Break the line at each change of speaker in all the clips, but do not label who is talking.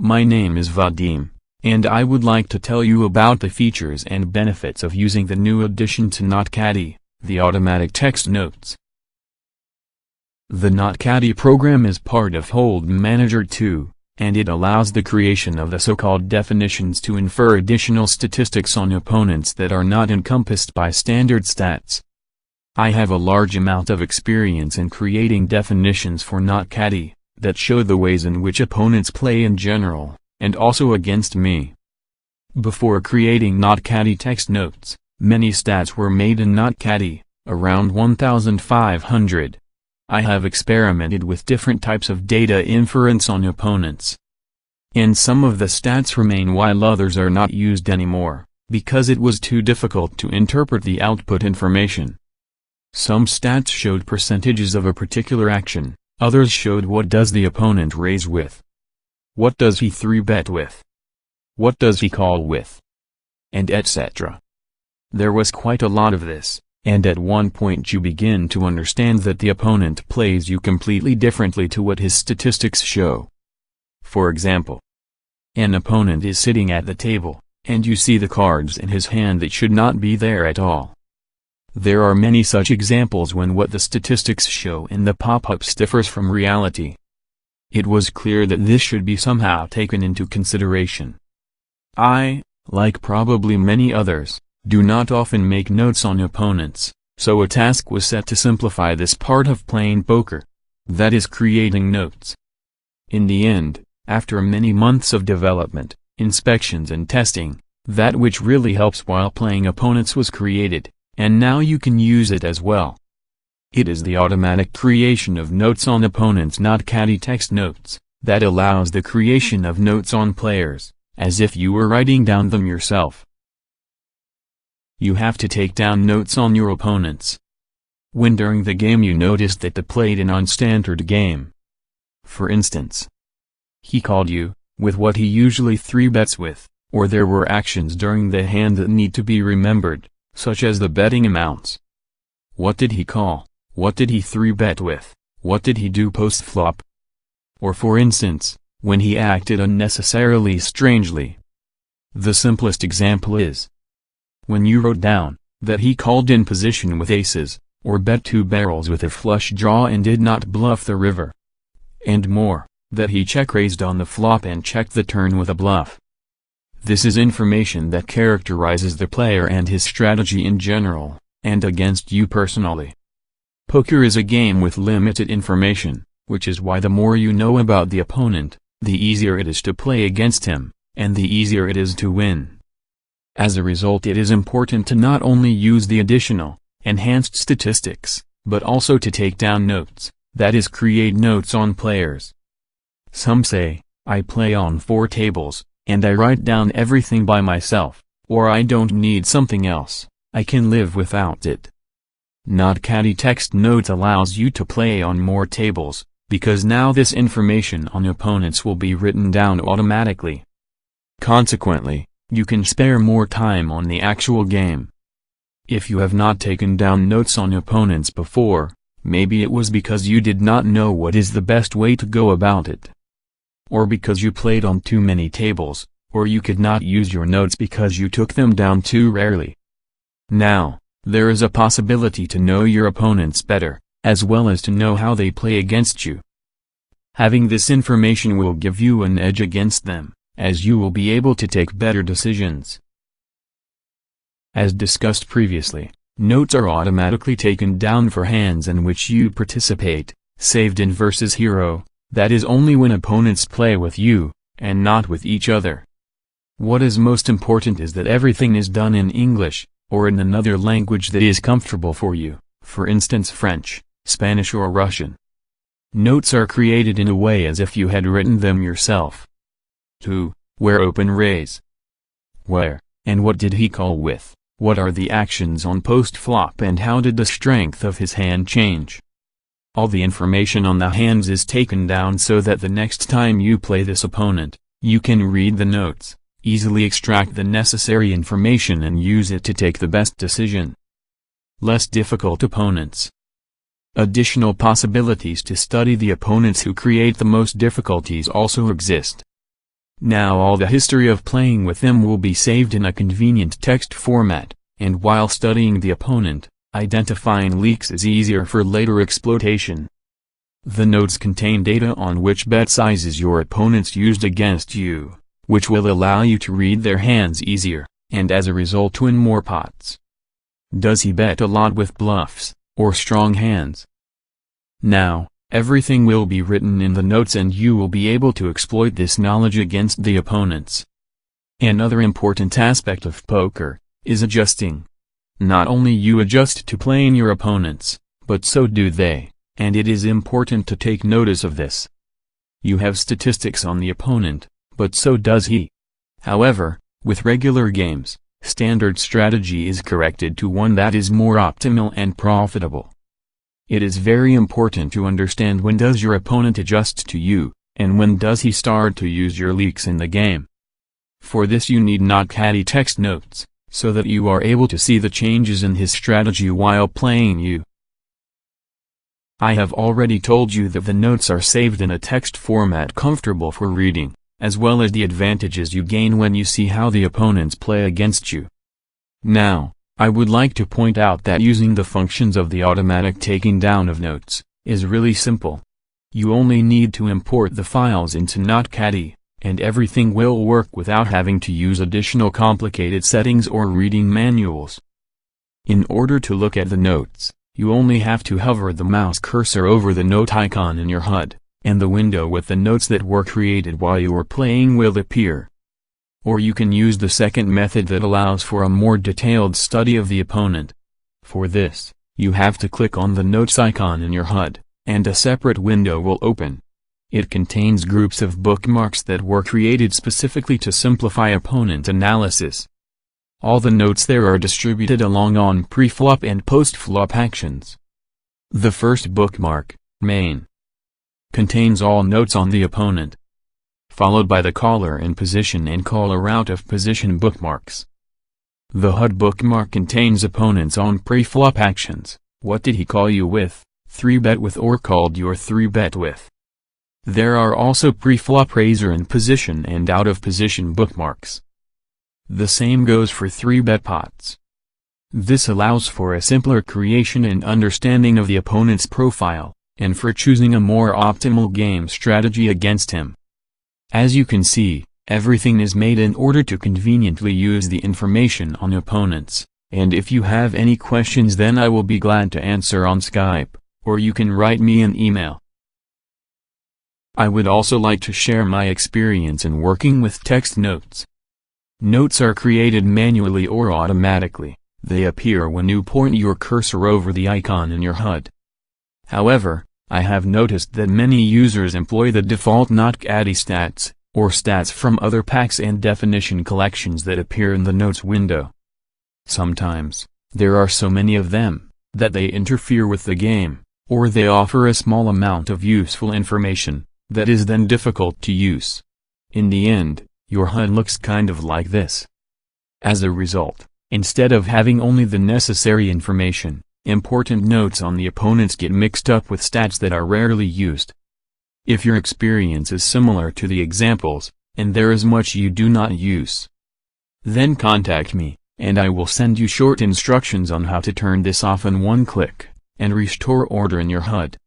My name is Vadim, and I would like to tell you about the features and benefits of using the new addition to NoteCaddy, the automatic text notes. The NoteCaddy program is part of Hold Manager 2, and it allows the creation of the so-called definitions to infer additional statistics on opponents that are not encompassed by standard stats. I have a large amount of experience in creating definitions for NoteCaddy that show the ways in which opponents play in general, and also against me. Before creating NoteCaddy text notes, many stats were made in NoteCaddy, around 1,500. I have experimented with different types of data inference on opponents. And some of the stats remain while others are not used anymore, because it was too difficult to interpret the output information. Some stats showed percentages of a particular action, others showed what does the opponent raise with. What does he 3-bet with? What does he call with? And etc. There was quite a lot of this, and at one point you begin to understand that the opponent plays you completely differently to what his statistics show. For example, an opponent is sitting at the table, and you see the cards in his hand that should not be there at all. There are many such examples when what the statistics show in the pop-ups differs from reality. It was clear that this should be somehow taken into consideration. I, like probably many others, do not often make notes on opponents, so a task was set to simplify this part of playing poker. That is creating notes. In the end, after many months of development, inspections and testing, that which really helps while playing opponents was created, and now you can use it as well. It is the automatic creation of notes on opponents NoteCaddy text notes, that allows the creation of notes on players, as if you were writing down them yourself. You have to take down notes on your opponents. When during the game you noticed that they played an unstandard game. For instance, he called you, with what he usually 3-bets with, or there were actions during the hand that need to be remembered, such as the betting amounts. What did he call? What did he 3-bet with? What did he do post-flop? Or for instance, when he acted unnecessarily strangely. The simplest example is when you wrote down that he called in position with aces, or bet 2 barrels with a flush draw and did not bluff the river. And more, that he check-raised on the flop and checked the turn with a bluff. This is information that characterizes the player and his strategy in general, and against you personally. Poker is a game with limited information, which is why the more you know about the opponent, the easier it is to play against him, and the easier it is to win. As a result, it is important to not only use the additional, enhanced statistics, but also to take down notes, that is create notes on players. Some say, I play on 4 tables, and I write down everything by myself, or I don't need something else, I can live without it. NoteCaddy text notes allows you to play on more tables, because now this information on opponents will be written down automatically. Consequently, you can spare more time on the actual game. If you have not taken down notes on opponents before, maybe it was because you did not know what is the best way to go about it. Or because you played on too many tables, or you could not use your notes because you took them down too rarely. Now, there is a possibility to know your opponents better, as well as to know how they play against you. Having this information will give you an edge against them, as you will be able to take better decisions. As discussed previously, notes are automatically taken down for hands in which you participate, saved in vsHERO, that is only when opponents play with you, and not with each other. What is most important is that everything is done in English, or in another language that is comfortable for you, for instance French, Spanish or Russian. Notes are created in a way as if you had written them yourself. Who, where open raise? Where, and what did he call with? What are the actions on post-flop and how did the strength of his hand change? All the information on the hands is taken down so that the next time you play this opponent, you can read the notes, easily extract the necessary information and use it to take the best decision. Less difficult opponents. Additional possibilities to study the opponents who create the most difficulties also exist. Now all the history of playing with them will be saved in a convenient text format, and while studying the opponent, identifying leaks is easier for later exploitation. The notes contain data on which bet sizes your opponents used against you, which will allow you to read their hands easier, and as a result win more pots. Does he bet a lot with bluffs, or strong hands? Now, everything will be written in the notes and you will be able to exploit this knowledge against the opponents. Another important aspect of poker is adjusting. Not only you adjust to playing your opponents, but so do they, and it is important to take notice of this. You have statistics on the opponent, but so does he. However, with regular games, standard strategy is corrected to one that is more optimal and profitable. It is very important to understand when does your opponent adjust to you, and when does he start to use your leaks in the game. For this you need NoteCaddy Text.Notes, so that you are able to see the changes in his strategy while playing you. I have already told you that the notes are saved in a text format comfortable for reading, as well as the advantages you gain when you see how the opponents play against you. Now, I would like to point out that using the functions of the automatic taking down of notes is really simple. You only need to import the files into NoteCaddy, and everything will work without having to use additional complicated settings or reading manuals. In order to look at the notes, you only have to hover the mouse cursor over the note icon in your HUD, and the window with the notes that were created while you were playing will appear. Or you can use the second method that allows for a more detailed study of the opponent. For this, you have to click on the notes icon in your HUD, and a separate window will open. It contains groups of bookmarks that were created specifically to simplify opponent analysis. All the notes there are distributed along on pre-flop and post-flop actions. The first bookmark, main, contains all notes on the opponent, followed by the caller in position and caller out of position bookmarks. The HUD bookmark contains opponents on pre-flop actions, what did he call you with, 3-bet with or called your 3-bet with. There are also pre-flop raiser in position and out of position bookmarks. The same goes for 3-bet pots. This allows for a simpler creation and understanding of the opponent's profile, and for choosing a more optimal game strategy against him. As you can see, everything is made in order to conveniently use the information on opponents, and if you have any questions then I will be glad to answer on Skype, or you can write me an email. I would also like to share my experience in working with text notes. Notes are created manually or automatically, they appear when you point your cursor over the icon in your HUD. However, I have noticed that many users employ the default NoteCaddy stats, or stats from other packs and definition collections that appear in the notes window. Sometimes, there are so many of them, that they interfere with the game, or they offer a small amount of useful information, that is then difficult to use. In the end, your HUD looks kind of like this. As a result, instead of having only the necessary information, important notes on the opponents get mixed up with stats that are rarely used. If your experience is similar to the examples, and there is much you do not use, then contact me, and I will send you short instructions on how to turn this off in one click, and restore order in your HUD.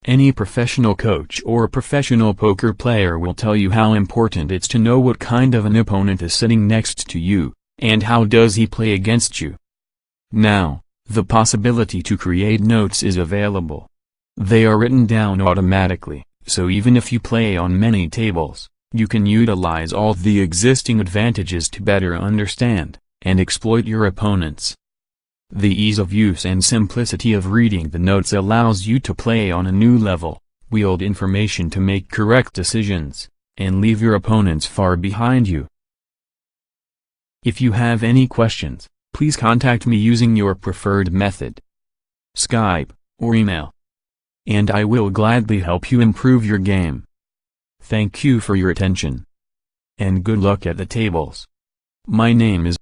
Any professional coach or professional poker player will tell you how important it's to know what kind of an opponent is sitting next to you, and how does he play against you. Now, the possibility to create notes is available. They are written down automatically, so even if you play on many tables, you can utilize all the existing advantages to better understand and exploit your opponents. The ease of use and simplicity of reading the notes allows you to play on a new level, wield information to make correct decisions, and leave your opponents far behind you. If you have any questions, please contact me using your preferred method, Skype, or email, and I will gladly help you improve your game. Thank you for your attention, and good luck at the tables. My name is